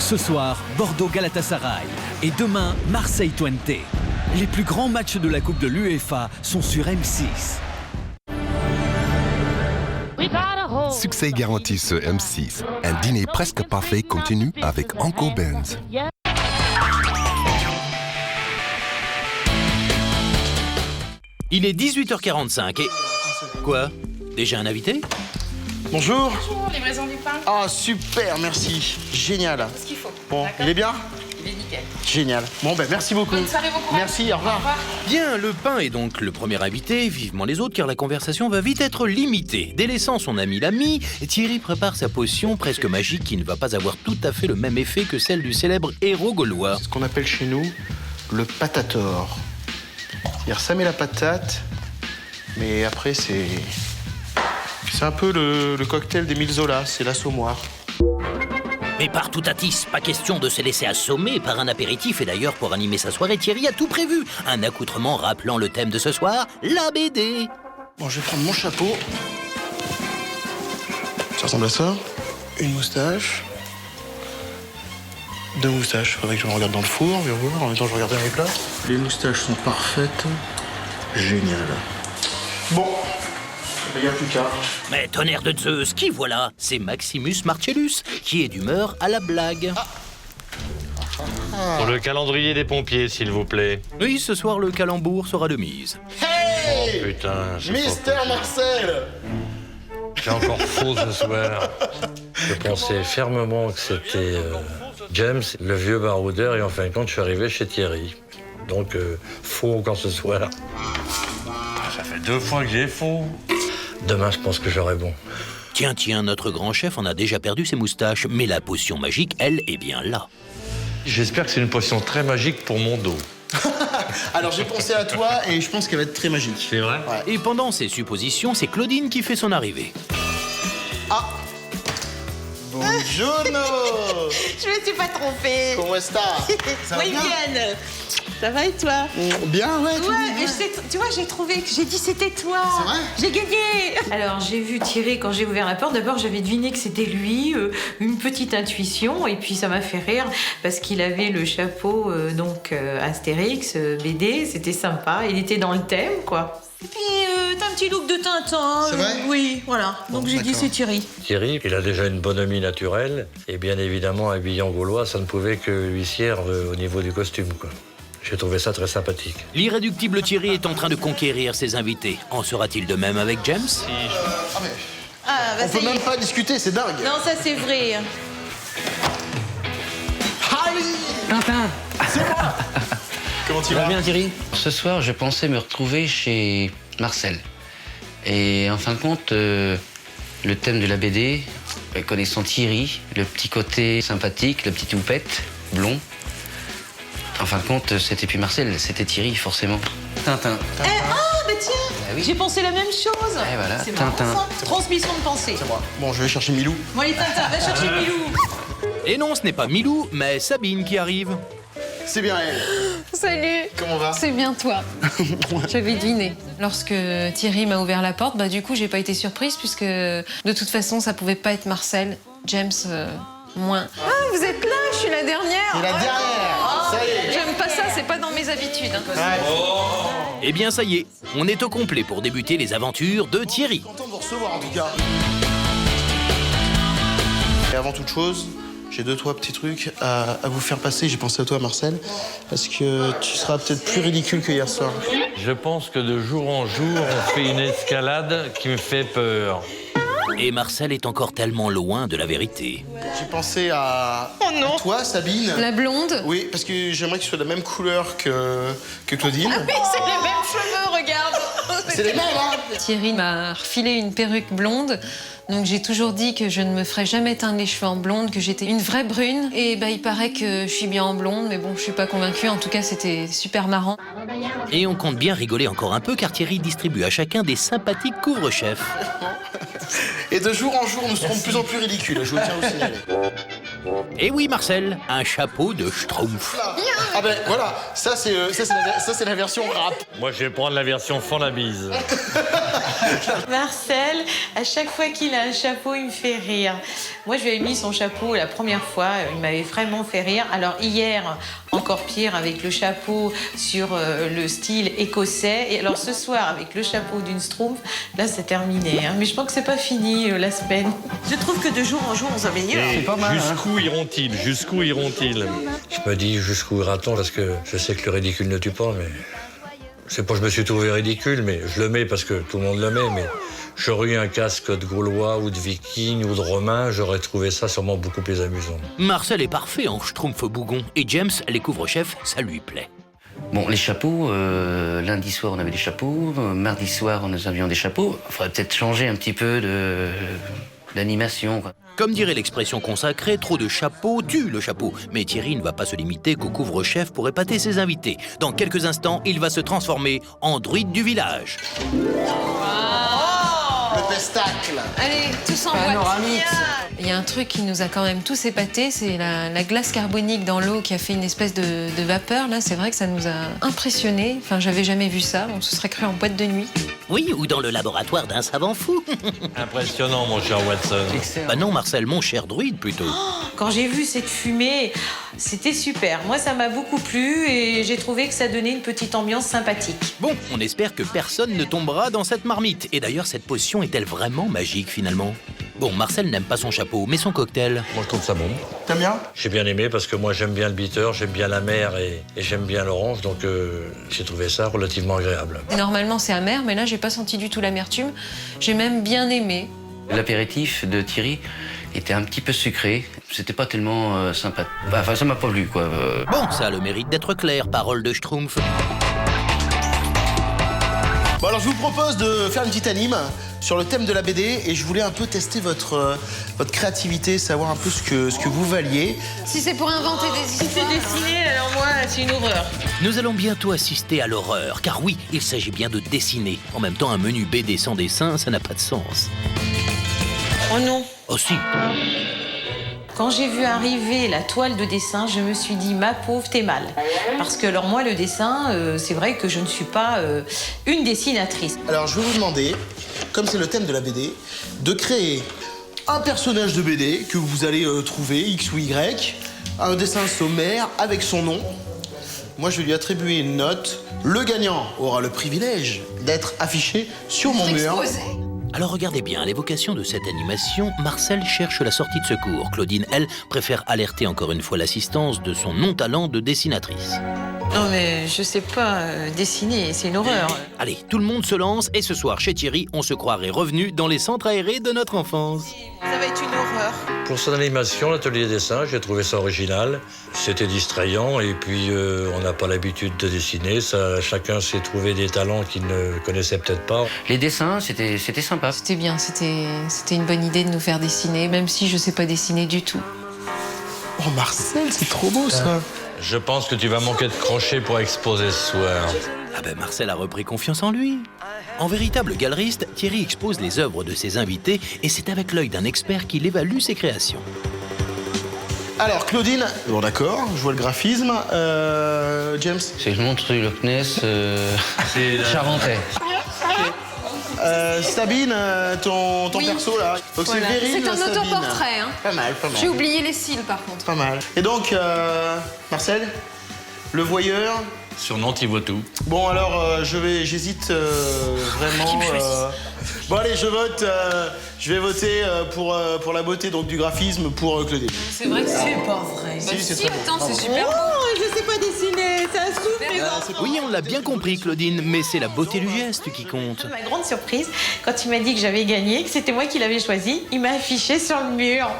Ce soir, Bordeaux-Galatasaray et demain, Marseille-Twente. Les plus grands matchs de la Coupe de l'UEFA sont sur M6. Succès garanti sur M6. Un dîner presque parfait continue avec Uncle Ben's. Il est 18h45 et... Quoi? Déjà un invité? Bonjour. Bonjour, livraison du pain. Ah, super, merci. Génial. Tout ce qu'il faut. Bon, D'accord. il est bien? Il est nickel. Génial. Bon, ben merci beaucoup. Bonne soirée, bon courage. Merci, au revoir. Bien, le pain est donc le premier invité, vivement les autres car la conversation va vite être limitée. Délaissant son ami l'ami, Thierry prépare sa potion presque magique qui ne va pas avoir tout à fait le même effet que celle du célèbre héros gaulois. C'est ce qu'on appelle chez nous le patator. C'est-à-dire, ça met la patate, mais après, c'est un peu le cocktail d'Émile Zola, c'est l'assommoir. Mais par tout Atis, pas question de se laisser assommer par un apéritif. Et d'ailleurs, pour animer sa soirée, Thierry a tout prévu. Un accoutrement rappelant le thème de ce soir, la BD. Bon, je vais prendre mon chapeau. Ça ressemble à ça. Une moustache. 2 moustaches. Faudrait que je me regarde dans le four, viens voir. En même temps, je regarde mes plats. Les moustaches sont parfaites. Génial. Bon. Il n'y a plus qu'à. Mais tonnerre de Zeus, qui voilà? C'est Maximus Marcellus, qui est d'humeur à la blague. Pour le calendrier des pompiers, s'il vous plaît. Oui, ce soir, le calembour sera de mise. Hey Putain, c'est Mister pas possible. Marcel. J'ai encore faux ce soir. Je pensais fermement que c'était James, le vieux baroudeur, et en fin de compte, je suis arrivé chez Thierry. Donc, faux encore ce soir. Ça fait 2 fois que j'ai faux. Demain, je pense que j'aurai bon. Tiens, notre grand chef en a déjà perdu ses moustaches, mais la potion magique, elle, est bien là. J'espère que c'est une potion très magique pour mon dos. Alors, j'ai pensé à toi et je pense qu'elle va être très magique. C'est vrai? Ouais. Et pendant ces suppositions, c'est Claudine qui fait son arrivée. Ah Buongiorno. Je me suis pas trompée. Comment est-ce que ça va Oui, bien? Vienne. Ça va et toi? Bien, ouais. tout Ouais, bien. et tu vois, j'ai trouvé que j'ai dit c'était toi. C'est vrai? J'ai gagné. Alors, j'ai vu Thierry quand j'ai ouvert la porte. D'abord, j'avais deviné que c'était lui, une petite intuition. Et puis, ça m'a fait rire parce qu'il avait le chapeau, Astérix, BD. C'était sympa. Il était dans le thème, quoi. Et puis, t'as un petit look de Tintin. C'est vrai? Oui, voilà. Bon, Donc, j'ai dit d'accord. c'est Thierry. Thierry, il a déjà une bonhomie naturelle. Et bien évidemment, habillé en gaulois, ça ne pouvait que lui sier au niveau du costume, quoi. J'ai trouvé ça très sympathique. L'irréductible Thierry est en train de conquérir ses invités. En sera-t-il de même avec James? Ah, mais Ah, bah, on peut même pas discuter, c'est dingue. Non, ça, c'est vrai. Tintin, Comment tu tu vas vas? bien Thierry? Ce soir, je pensais me retrouver chez Marcel. Et en fin de compte, le thème de la BD, connaissant Thierry, le petit côté sympathique, la petite houppette, blond. En fin de compte, c'était plus Marcel, c'était Thierry, forcément. Tintin. Bah tiens, oui. j'ai pensé la même chose. Eh, voilà, C'est marrant, Tintin. ça. Transmission de pensée. C'est moi. Bon, je vais chercher Milou. Bon, allez, Tintin, va chercher Milou. Et non, ce n'est pas Milou, mais Sabine qui arrive. C'est bien elle. Salut, Comment va? c'est bien toi. J'avais deviné. Lorsque Thierry m'a ouvert la porte, du coup, j'ai pas été surprise puisque de toute façon, ça pouvait pas être Marcel. James, moins. Ah, vous êtes là, je suis la dernière. C'est la dernière. Ça y est. J'aime pas ça, c'est pas dans mes habitudes. Eh bien, ça y est, on est au complet pour débuter les aventures de Thierry. Content de vous recevoir en tout cas. Et avant toute chose, j'ai 2-3 petits trucs à vous faire passer. J'ai pensé à toi, Marcel, parce que tu seras peut-être plus ridicule que hier soir. Je pense que de jour en jour, on fait une escalade qui me fait peur. Et Marcel est encore tellement loin de la vérité. J'ai pensé à toi, Sabine. La blonde. Oui, parce que j'aimerais que tu sois de la même couleur que Claudine. Oui, c'est les mêmes cheveux, regarde. C'est les mêmes, hein? Thierry m'a refilé une perruque blonde. Donc j'ai toujours dit que je ne me ferais jamais teindre les cheveux en blonde, que j'étais une vraie brune. Et il paraît que je suis bien en blonde, mais bon, je suis pas convaincue. En tout cas, c'était super marrant. Et on compte bien rigoler encore un peu car Thierry distribue à chacun des sympathiques couvre-chefs. Et de jour en jour, nous serons de plus en plus ridicules, je vous tiens à vous signaler. Et oui, Marcel, un chapeau de Schtroumpf. Ah ben voilà, ça c'est la version rap. Moi, je vais prendre la version fond la bise. Marcel, à chaque fois qu'il a un chapeau, il me fait rire. Moi, je lui ai mis son chapeau la première fois, il m'avait vraiment fait rire. Alors hier, encore pire, avec le chapeau sur le style écossais. Et alors ce soir, avec le chapeau d'une Schtroumpf, là, c'est terminé. Hein. Mais je pense que c'est pas fini, la semaine. Je trouve que de jour en jour, on s'améliore. Et jusqu'où iront-ils? Jusqu'où iront-ils? Je me dis jusqu'où ira-t-on, parce que je sais que le ridicule ne tue pas, mais... C'est pas que je me suis trouvé ridicule, mais je le mets parce que tout le monde le met, mais j'aurais eu un casque de Gaulois ou de Viking ou de Romain, j'aurais trouvé ça sûrement beaucoup plus amusant. Marcel est parfait en Schtroumpf bougon. Et James, les couvre-chefs, ça lui plaît. Bon, les chapeaux, lundi soir on avait des chapeaux, mardi soir nous avions des chapeaux. Il faudrait peut-être changer un petit peu d'animation, quoi. Comme dirait l'expression consacrée, trop de chapeaux tue le chapeau. Mais Thierry ne va pas se limiter qu'au couvre-chef pour épater ses invités. Dans quelques instants, il va se transformer en druide du village. Le pestacle. Allez, tous en boîte. Il y a un truc qui nous a quand même tous épatés, c'est la glace carbonique dans l'eau qui a fait une espèce de vapeur. Là, c'est vrai que ça nous a impressionnés. Enfin, j'avais jamais vu ça. On se serait cru en boîte de nuit. Oui, ou dans le laboratoire d'un savant fou. Impressionnant, mon cher Watson. Bah non, Marcel, mon cher druide, plutôt. Quand j'ai vu cette fumée, c'était super. Moi, ça m'a beaucoup plu et j'ai trouvé que ça donnait une petite ambiance sympathique. Bon, on espère que personne ne tombera dans cette marmite. Et d'ailleurs, cette potion est-elle vraiment magique, finalement? Bon, Marcel n'aime pas son chapeau, mais son cocktail... Moi, je trouve ça bon. T'aimes bien? J'ai bien aimé parce que moi, j'aime bien le bitter, j'aime bien la mer et j'aime bien l'orange, donc j'ai trouvé ça relativement agréable. Normalement, c'est amer, mais là, j'ai pas senti du tout l'amertume. J'ai même bien aimé. L'apéritif de Thierry était un petit peu sucré. C'était pas tellement sympa. Enfin, ça m'a pas plu, quoi. Bon, ça a le mérite d'être clair, parole de Schtroumpf. Bon alors je vous propose de faire une petite anime sur le thème de la BD et je voulais un peu tester votre créativité, savoir un peu ce que vous valiez. Si c'est pour inventer des Si histoires... c'est dessiné, alors moi, c'est une horreur. Nous allons bientôt assister à l'horreur, car oui, il s'agit bien de dessiner. En même temps, un menu BD sans dessin, ça n'a pas de sens. Oh non. Oh si. Quand j'ai vu arriver la toile de dessin, je me suis dit, ma pauvre, t'es mal. Parce que alors moi, le dessin, c'est vrai que je ne suis pas une dessinatrice. Alors je vais vous demander, comme c'est le thème de la BD, de créer un personnage de BD que vous allez trouver, X ou Y, un dessin sommaire avec son nom. Moi, je vais lui attribuer une note. Le gagnant aura le privilège d'être affiché sur mon mur. Alors regardez bien, à l'évocation de cette animation, Marcel cherche la sortie de secours. Claudine, elle, préfère alerter encore une fois l'assistance de son non-talent de dessinatrice. Non mais je sais pas dessiner, c'est une horreur. Allez, tout le monde se lance et ce soir, chez Thierry, on se croirait revenu dans les centres aérés de notre enfance. Ça va être une horreur. Pour son animation, l'atelier dessin, j'ai trouvé ça original. C'était distrayant et puis on n'a pas l'habitude de dessiner. Ça, chacun s'est trouvé des talents qu'il ne connaissait peut-être pas. Les dessins, c'était sympa. C'était bien, c'était une bonne idée de nous faire dessiner, même si je sais pas dessiner du tout. Oh Marcel, c'est trop beau ça. Je pense que tu vas manquer de crochet pour exposer ce soir. Ah ben Marcel a repris confiance en lui. En véritable galeriste, Thierry expose les œuvres de ses invités et c'est avec l'œil d'un expert qu'il évalue ses créations. Alors Claudine, bon d'accord, je vois le graphisme. James. C'est le montre du Loch Ness charentais. Sabine, ton Oui. perso là. Donc Voilà. c'est Vérine, C'est un Sabine. autoportrait, hein. Pas mal, pas mal. J'ai oublié les cils, par contre. Pas mal. Et donc, Marcel, le voyeur. Sur Nantes, il vaut tout. Bon alors, j'hésite vraiment. Bon allez, je vais voter pour la beauté donc du graphisme pour Claudine. C'est vrai que c'est Pas vrai. Si, c'est si, très bon. attends, c'est super. Oh, je sais pas dessiner, ça souffle. Oui, on l'a bien compris, Claudine, mais c'est la beauté du geste qui compte. Ma grande surprise, quand il m'a dit que j'avais gagné, que c'était moi qui l'avais choisi, il m'a affiché sur le mur.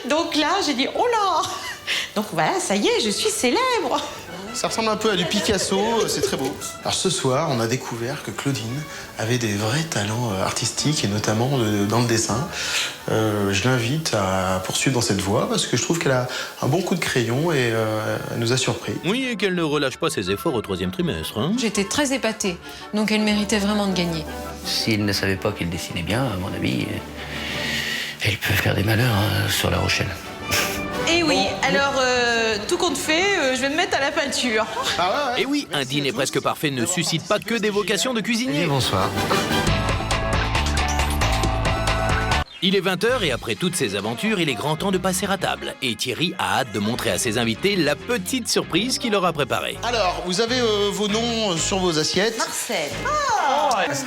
Donc là, j'ai dit, oh là. Donc voilà, ça y est, je suis célèbre. Ça ressemble un peu à du Picasso, c'est très beau. Alors ce soir, on a découvert que Claudine avait des vrais talents artistiques et notamment dans le dessin. Je l'invite à poursuivre dans cette voie parce que je trouve qu'elle a un bon coup de crayon et elle nous a surpris. Oui, et qu'elle ne relâche pas ses efforts au 3e trimestre. Hein. J'étais très épatée, donc elle méritait vraiment de gagner. S'il ne savait pas qu'il dessinait bien, à mon avis, elle peut faire des malheurs sur La Rochelle. Et oui, alors tout compte fait, je vais me mettre à la peinture. Ah ouais. Et oui, un dîner presque parfait ne suscite pas que des vocations de cuisinier. Bonsoir. Il est 20h et après toutes ces aventures, il est grand temps de passer à table. Et Thierry a hâte de montrer à ses invités la petite surprise qu'il leur a préparée. Alors, vous avez vos noms sur vos assiettes. Marcel.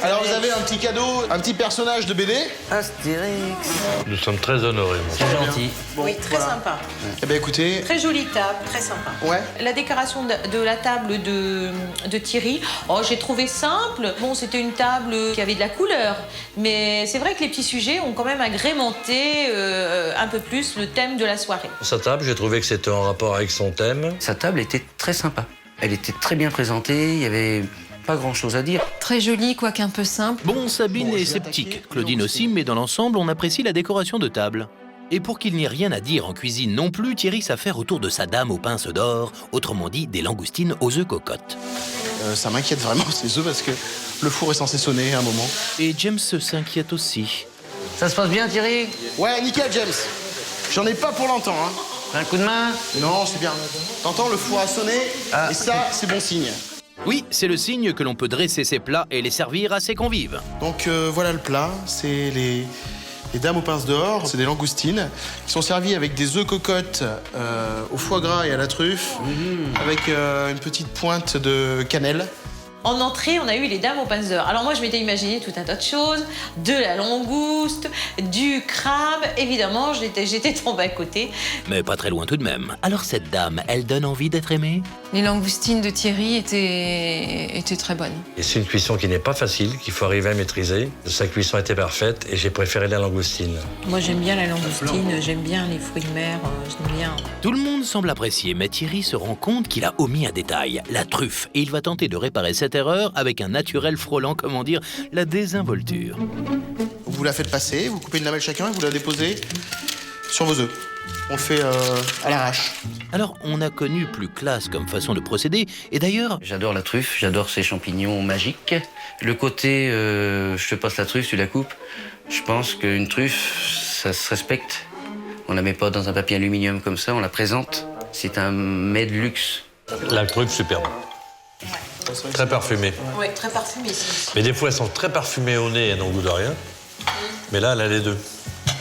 Alors, vous avez un petit cadeau, un petit personnage de BD. Astérix. Nous sommes très honorés, mon frère. C'est gentil. Oui, très sympa. Eh bien, écoutez, Très jolie table, très sympa. ouais. La décoration de la table de Thierry, j'ai trouvé simple. Bon, c'était une table qui avait de la couleur, mais c'est vrai que les petits sujets ont quand même agrémenté un peu plus le thème de la soirée. Sa table, j'ai trouvé que c'était en rapport avec son thème. Sa table était très sympa. Elle était très bien présentée, il y avait pas grand-chose à dire. Très jolie, quoique un peu simple. Bon, Sabine est sceptique, Claudine aussi, mais dans l'ensemble, on apprécie la décoration de table. Et pour qu'il n'y ait rien à dire en cuisine non plus, Thierry s'affaire autour de sa dame aux pinces d'or, autrement dit des langoustines aux œufs cocottes. Ça m'inquiète vraiment ces œufs parce que le four est censé sonner à un moment. Et James s'inquiète aussi. Ça se passe bien, Thierry? Ouais, nickel, James. J'en ai pas pour longtemps, hein. Un coup de main? Non, c'est bien. T'entends, le four a sonné, et ça, c'est bon signe. Oui, c'est le signe que l'on peut dresser ses plats et les servir à ses convives. Donc voilà le plat, c'est les dames aux pinces d'or, c'est des langoustines qui sont servies avec des œufs cocottes au foie gras et à la truffe, avec une petite pointe de cannelle. En entrée, on a eu les dames aux pinces d'or. Alors moi, je m'étais imaginé tout un tas de choses, de la langouste, du crabe. Évidemment, j'étais tombée à côté. Mais pas très loin tout de même. Alors cette dame, elle donne envie d'être aimée? Les langoustines de Thierry étaient très bonnes. Et c'est une cuisson qui n'est pas facile, qu'il faut arriver à maîtriser. Sa cuisson était parfaite et j'ai préféré la langoustine. Moi, j'aime bien la langoustine, j'aime bien les fruits de mer, j'aime bien. Tout le monde semble apprécier, mais Thierry se rend compte qu'il a omis un détail, la truffe. Et il va tenter de réparer cette erreur avec un naturel frôlant, comment dire, la désinvolture. Vous la faites passer, vous coupez une lamelle chacun et vous la déposez sur vos œufs. On le fait à l'arrache. Alors, on a connu plus classe comme façon de procéder, et d'ailleurs... J'adore la truffe, j'adore ces champignons magiques. Le côté, je te passe la truffe, tu la coupes. Je pense qu'une truffe, ça se respecte. On la met pas dans un papier aluminium comme ça, on la présente. C'est un mets de luxe. La truffe, superbe. Très parfumée. Oui, très parfumé. Mais des fois, elles sont très parfumées au nez et elles n'ont goût de rien. Mais là, elle a les deux.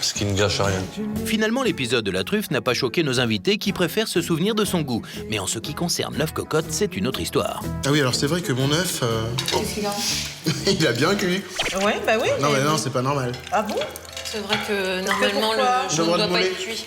Ce qui ne gâche rien. Finalement, l'épisode de la truffe n'a pas choqué nos invités qui préfèrent se souvenir de son goût. Mais en ce qui concerne l'œuf cocotte, c'est une autre histoire. Ah oui, alors c'est vrai que mon œuf... Qu'est-ce qu'il a? il a bien cuit. Ouais, bah oui. Non, mais non, c'est pas normal. Ah bon? C'est vrai que normalement, pourquoi? le jaune ne Devrait doit être pas mollet. être cuit.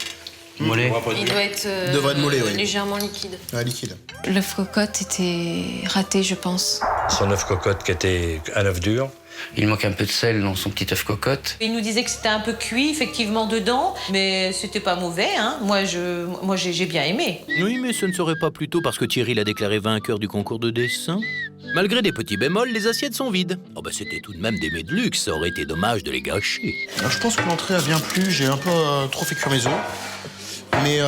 Mollet. Il doit être Devrait être mollet, oui. légèrement liquide. Ah, liquide. L'œuf cocotte était raté, je pense. Son œuf cocotte qui était un œuf dur. Il manque un peu de sel dans son petit œuf cocotte. Il nous disait que c'était un peu cuit, effectivement, dedans, mais c'était pas mauvais, hein. Moi, j'ai bien aimé. Oui, mais ce ne serait pas plutôt parce que Thierry l'a déclaré vainqueur du concours de dessin? Malgré des petits bémols, les assiettes sont vides. Oh bah c'était tout de même des mets de luxe, ça aurait été dommage de les gâcher. Alors, je pense que l'entrée a bien plu, j'ai un peu trop fait cuire mes œufs. Mais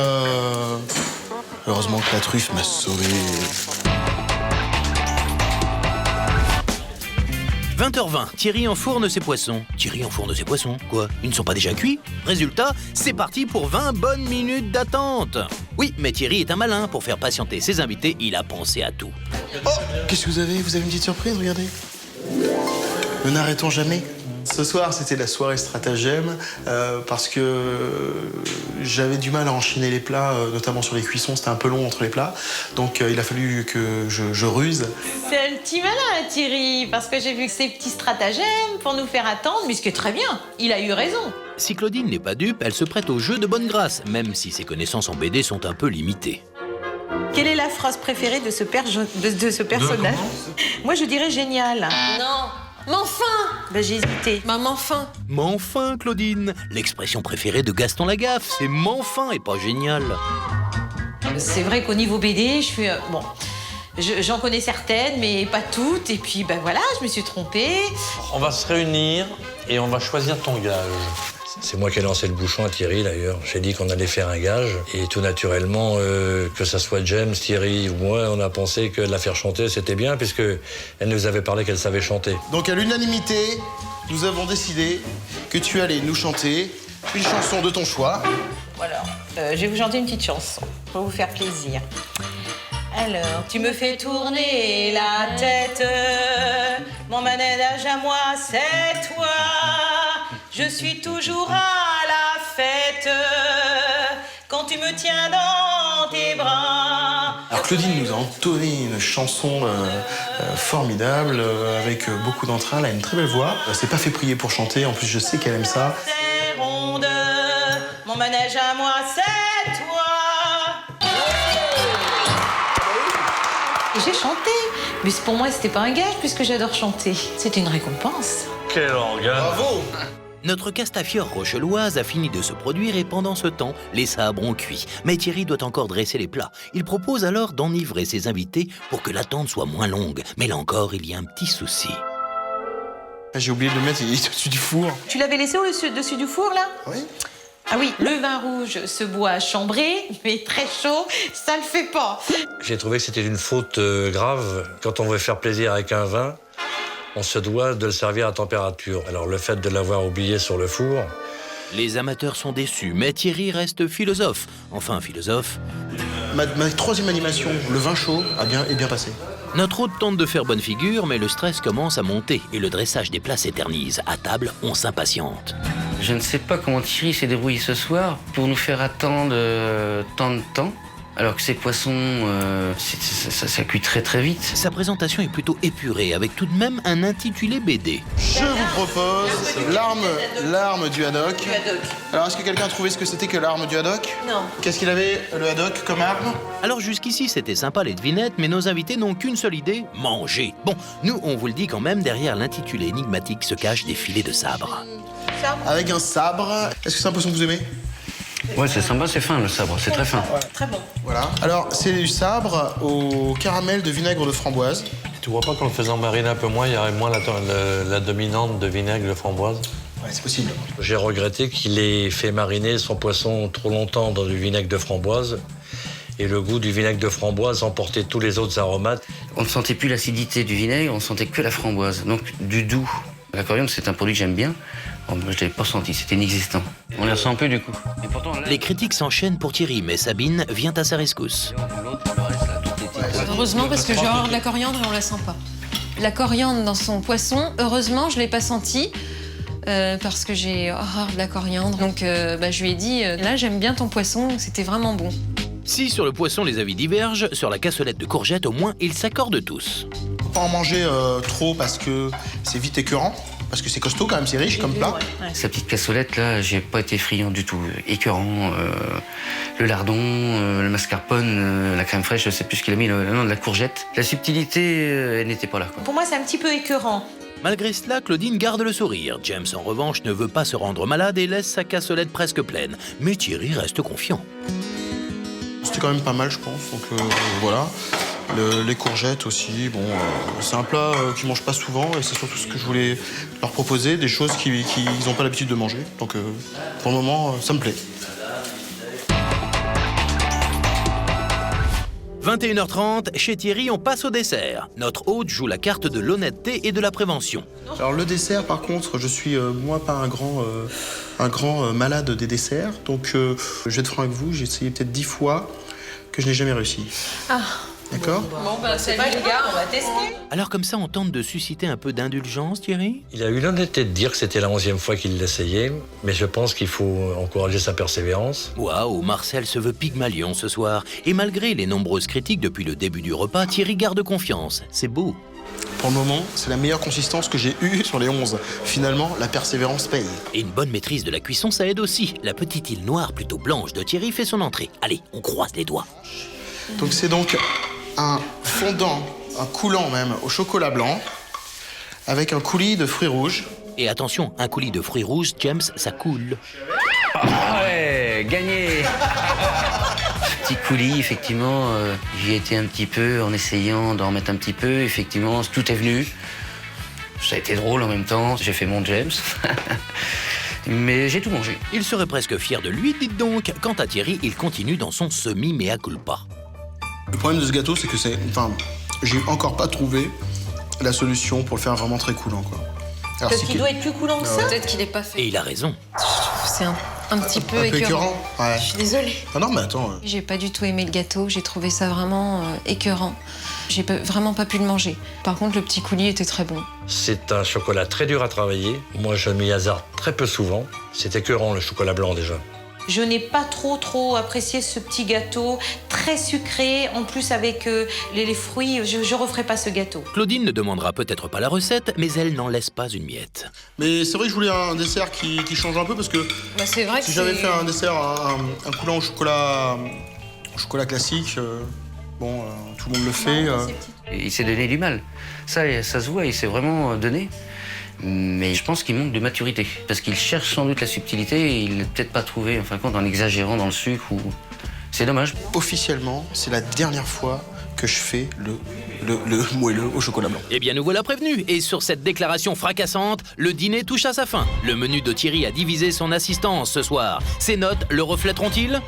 heureusement que la truffe m'a sauvé. 20h20, Thierry enfourne ses poissons. Thierry enfourne ses poissons? Quoi? Ils ne sont pas déjà cuits? Résultat, c'est parti pour 20 bonnes minutes d'attente. Oui, mais Thierry est un malin. Pour faire patienter ses invités, il a pensé à tout. Oh, qu'est-ce que vous avez? Vous avez une petite surprise, regardez. Ne n'arrêtons jamais. Ce soir, c'était la soirée stratagème parce que j'avais du mal à enchaîner les plats, notamment sur les cuissons. C'était un peu long entre les plats. Donc, il a fallu que je ruse. C'est un petit malin, Thierry, parce que j'ai vu ces petits stratagèmes pour nous faire attendre, mais ce qui est très bien. Il a eu raison. Si Claudine n'est pas dupe, elle se prête au jeu de bonne grâce, même si ses connaissances en BD sont un peu limitées. Quelle est la phrase préférée de ce personnage? Moi, je dirais génial. Non. Mais enfin! Ben, j'ai hésité. Maman, enfin! Mais enfin, Claudine, l'expression préférée de Gaston Lagaffe, c'est « m'enfin » et pas génial. C'est vrai qu'au niveau BD, je suis... bon, j'en connais certaines, mais pas toutes. Et puis, ben voilà, je me suis trompée. On va se réunir et on va choisir ton gage. C'est moi qui ai lancé le bouchon à Thierry, d'ailleurs. J'ai dit qu'on allait faire un gage. Et tout naturellement, que ça soit James, Thierry ou moi, on a pensé que la faire chanter, c'était bien, puisqu'elle nous avait parlé qu'elle savait chanter. Donc, à l'unanimité, nous avons décidé que tu allais nous chanter une chanson de ton choix. Voilà. Je vais vous chanter une petite chanson pour vous faire plaisir. Alors, tu me fais tourner la tête, mon manège à moi, c'est toi. Je suis toujours à la fête quand tu me tiens dans tes bras. Alors Claudine nous a entonné une chanson formidable avec beaucoup d'entrain. Elle a une très belle voix. Elle s'est pas fait prier pour chanter. En plus, je sais qu'elle aime ça. C'est ronde, mon manège à moi, c'est toi. J'ai chanté, mais pour moi, c'était pas un gage puisque j'adore chanter. C'était une récompense. Quel organe! Bravo! Notre castafiore rocheloise a fini de se produire et pendant ce temps, les sabres ont cuit. Mais Thierry doit encore dresser les plats. Il propose alors d'enivrer ses invités pour que l'attente soit moins longue. Mais là encore, il y a un petit souci. J'ai oublié de le mettre, il est au-dessus du four. Tu l'avais laissé au-dessus du four, là? Oui. Ah oui, le vin rouge se boit chambré, mais très chaud, ça le fait pas. J'ai trouvé que c'était une faute grave. Quand on veut faire plaisir avec un vin, on se doit de le servir à température. Alors le fait de l'avoir oublié sur le four... Les amateurs sont déçus, mais Thierry reste philosophe. Enfin, philosophe. Ma troisième animation, le vin chaud, est bien passé. Notre hôte tente de faire bonne figure, mais le stress commence à monter et le dressage des plats s'éternise. À table, on s'impatiente. Je ne sais pas comment Thierry s'est débrouillé ce soir pour nous faire attendre tant de temps, alors que ces poissons, ça cuit très très vite. Sa présentation est plutôt épurée, avec tout de même un intitulé BD. Je vous propose l'arme du haddock. Alors, est-ce que quelqu'un a trouvé ce que c'était que l'arme du haddock? Non. Qu'est-ce qu'il avait, le haddock, comme arme? Alors jusqu'ici, c'était sympa les devinettes, mais nos invités n'ont qu'une seule idée, manger. Bon, nous, on vous le dit quand même, derrière l'intitulé énigmatique se cachent des filets de sabre. Avec un sabre. Est-ce que c'est un poisson que vous aimez? Ouais, c'est sympa, c'est fin le sabre, c'est très fin. Très bon. Voilà. Alors, c'est du sabre au caramel de vinaigre de framboise. Tu vois pas qu'en le faisant mariner un peu moins, il y aurait moins la dominante de vinaigre de framboise? Ouais, c'est possible. J'ai regretté qu'il ait fait mariner son poisson trop longtemps dans du vinaigre de framboise. Et le goût du vinaigre de framboise emportait tous les autres aromates. On ne sentait plus l'acidité du vinaigre, on sentait que la framboise. Donc du doux. La coriandre, c'est un produit que j'aime bien. Bon, je ne l'avais pas senti, c'était inexistant. On la sent un peu du coup. Et pourtant, là, Les critiques s'enchaînent pour Thierry, mais Sabine vient à sa rescousse. Heureusement, parce que j'ai horreur de la coriandre et on la sent pas. La coriandre dans son poisson, heureusement, je l'ai pas senti. Parce que j'ai horreur de la coriandre. Donc je lui ai dit, là j'aime bien ton poisson, c'était vraiment bon. Si sur le poisson les avis divergent, sur la cassolette de courgettes au moins ils s'accordent tous. Faut pas en manger trop parce que c'est vite écœurant. Parce que c'est costaud quand même, c'est riche comme plat. sa petite cassolette, là, j'ai pas été friand du tout. Écœurant, le lardon, le mascarpone, la crème fraîche, je sais plus ce qu'il a mis, le nom de la courgette. La subtilité, elle n'était pas là, quoi. Pour moi, c'est un petit peu écœurant. Malgré cela, Claudine garde le sourire. James, en revanche, ne veut pas se rendre malade et laisse sa cassolette presque pleine. Mais Thierry reste confiant. C'était quand même pas mal, je pense. Donc voilà. Les courgettes aussi, bon, c'est un plat qu'ils mangent pas souvent et c'est surtout ce que je voulais leur proposer, des choses qu'ils n'ont pas l'habitude de manger. Donc pour le moment, ça me plaît. 21h30, chez Thierry, on passe au dessert. Notre hôte joue la carte de l'honnêteté et de la prévention. Alors le dessert, par contre, je suis moi pas un grand malade des desserts. Donc je vais être franc avec vous, j'ai essayé peut-être 10 fois que je n'ai jamais réussi. Ah. D'accord ? Bon, salut les gars, on va tester. Alors comme ça, on tente de susciter un peu d'indulgence, Thierry ? Il a eu l'honnêteté de dire que c'était la 11e fois qu'il l'essayait, mais je pense qu'il faut encourager sa persévérance. Waouh, Marcel se veut Pygmalion ce soir. Et malgré les nombreuses critiques depuis le début du repas, Thierry garde confiance. C'est beau. Pour le moment, c'est la meilleure consistance que j'ai eue sur les 11. Finalement, la persévérance paye. Et une bonne maîtrise de la cuisson, ça aide aussi. La petite île noire, plutôt blanche de Thierry, fait son entrée. Allez, on croise les doigts. Donc c'est donc un fondant, un coulant même, au chocolat blanc, avec un coulis de fruits rouges. Et attention, un coulis de fruits rouges, James, ça coule. Ah ouais, gagné. Petit coulis, effectivement, j'y ai été un petit peu en essayant d'en mettre un petit peu. Effectivement, tout est venu. Ça a été drôle en même temps. J'ai fait mon James. Mais j'ai tout mangé. Il serait presque fier de lui, dites donc. Quant à Thierry, il continue dans son semi-mea culpa. Le problème de ce gâteau, c'est que j'ai encore pas trouvé la solution pour le faire vraiment très coulant, quoi. Alors, Parce qu'il doit être plus coulant que ça. Peut-être qu'il n'est pas fait. Et il a raison. C'est Un petit peu Un peu écœurant. écœurant. Ouais. Je suis désolée. Ah non, mais attends. J'ai pas du tout aimé le gâteau, j'ai trouvé ça vraiment écœurant. Vraiment pas pu le manger. Par contre, le petit coulis était très bon. C'est un chocolat très dur à travailler. Moi, je m'y hasarde très peu souvent. C'est écœurant, le chocolat blanc, déjà. Je n'ai pas trop apprécié ce petit gâteau, très sucré, en plus avec les fruits, je referai pas ce gâteau. Claudine ne demandera peut-être pas la recette, mais elle n'en laisse pas une miette. Mais c'est vrai que je voulais un dessert qui change un peu parce que Bah, c'est vrai si que j'avais fait un dessert, un coulant au chocolat classique, tout le monde le fait. Il s'est donné du mal. Ça se voit, il s'est vraiment donné. Mais je pense qu'il manque de maturité. Parce qu'il cherche sans doute la subtilité et il l'a peut-être pas trouvé, en fin de compte, en exagérant dans le sucre. C'est dommage. Officiellement, c'est la dernière fois que je fais le moelleux au chocolat blanc. Eh bien, nous voilà prévenus. Et sur cette déclaration fracassante, le dîner touche à sa fin. Le menu de Thierry a divisé son assistance ce soir. Ses notes le reflèteront-ils ?